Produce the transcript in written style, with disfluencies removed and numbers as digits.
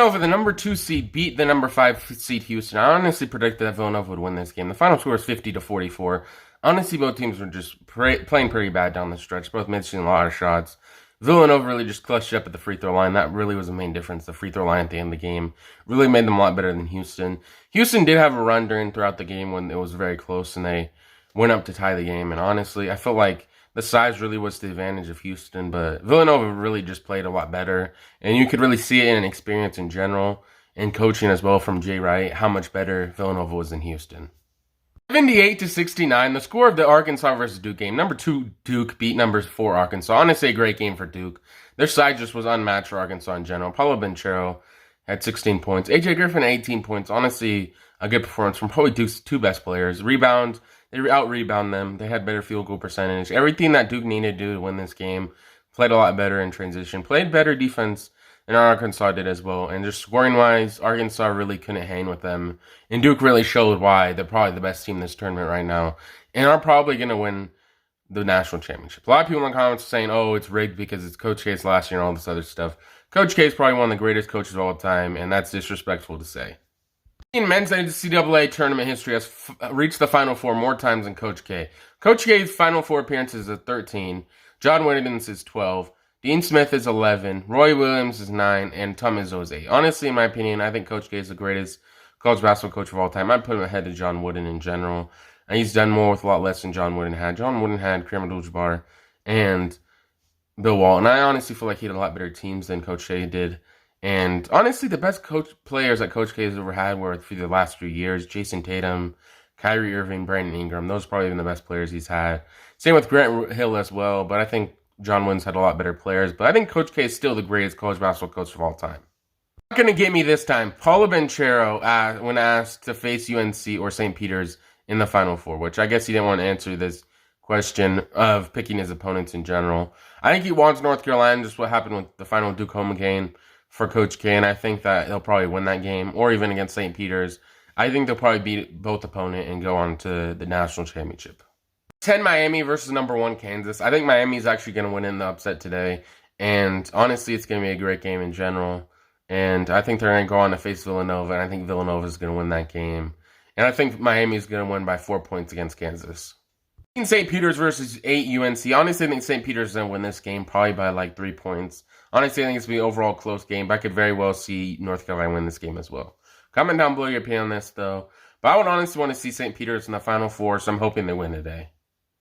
Villanova, the number 2 seed, beat the number 5 seed Houston. I honestly predicted that Villanova would win this game. The final score was 50-44. Honestly, both teams were just playing pretty bad down the stretch, both missing a lot of shots. Villanova really just clutched up at the free throw line. That really was the main difference. The free throw line at the end of the game really made them a lot better than Houston. Houston did have a run throughout the game when it was very close and they went up to tie the game. And honestly, I felt like the size really was the advantage of Houston, but Villanova really just played a lot better. And you could really see it in experience in general and coaching as well from Jay Wright, how much better Villanova was than Houston. 78-69, the score of the Arkansas versus Duke game. Number 2 Duke beat number 4 Arkansas. Honestly, a great game for Duke. Their side just was unmatched for Arkansas in general. Paulo Banchero had 16 points. AJ Griffin, 18 points. Honestly, a good performance from probably Duke's 2 best players. Rebounds, they out-rebound them. They had better field goal percentage. Everything that Duke needed to do to win this game. Played a lot better in transition. Played better defense than Arkansas did as well. And just scoring-wise, Arkansas really couldn't hang with them. And Duke really showed why they're probably the best team in this tournament right now. And are probably going to win the national championship. A lot of people in the comments are saying, oh, it's rigged because it's Coach K's last year and all this other stuff. Coach K is probably one of the greatest coaches of all time, and that's disrespectful to say. In men's NCAA tournament history has reached the Final Four more times than Coach K. Coach K's Final Four appearances is 13. John Wooden's is 12. Dean Smith is 11, Roy Williams is 9, and Tom Izzo is 8. Honestly, in my opinion, I think Coach K is the greatest college basketball coach of all time. I'd put him ahead of John Wooden in general. And he's done more with a lot less than John Wooden had. John Wooden had Kareem Abdul-Jabbar and Bill Walton. And I honestly feel like he had a lot better teams than Coach K did. And honestly, the best players that Coach K has ever had were for the last few years. Jason Tatum, Kyrie Irving, Brandon Ingram. Those are probably even the best players he's had. Same with Grant Hill as well. But I think John Wooden's had a lot better players, but I think Coach K is still the greatest college basketball coach of all time. Not going to get me this time. Paulo Banchero, when asked to face UNC or St. Peter's in the Final Four, which I guess he didn't want to answer this question of picking his opponents in general. I think he wants North Carolina, just what happened with the final Duke home game for Coach K, and I think that he'll probably win that game, or even against St. Peter's. I think they'll probably beat both opponent and go on to the national championship. 10 Miami versus number 1 Kansas. I think Miami's actually going to win in the upset today. And honestly, it's going to be a great game in general. And I think they're going to go on to face Villanova. And I think Villanova is going to win that game. And I think Miami's going to win by 4 points against Kansas. St. Peter's versus 8 UNC. Honestly, I think St. Peter's is going to win this game probably by like 3 points. Honestly, I think it's going to be an overall close game. But I could very well see North Carolina win this game as well. Comment down below your opinion on this, though. But I would honestly want to see St. Peter's in the Final Four. So I'm hoping they win today.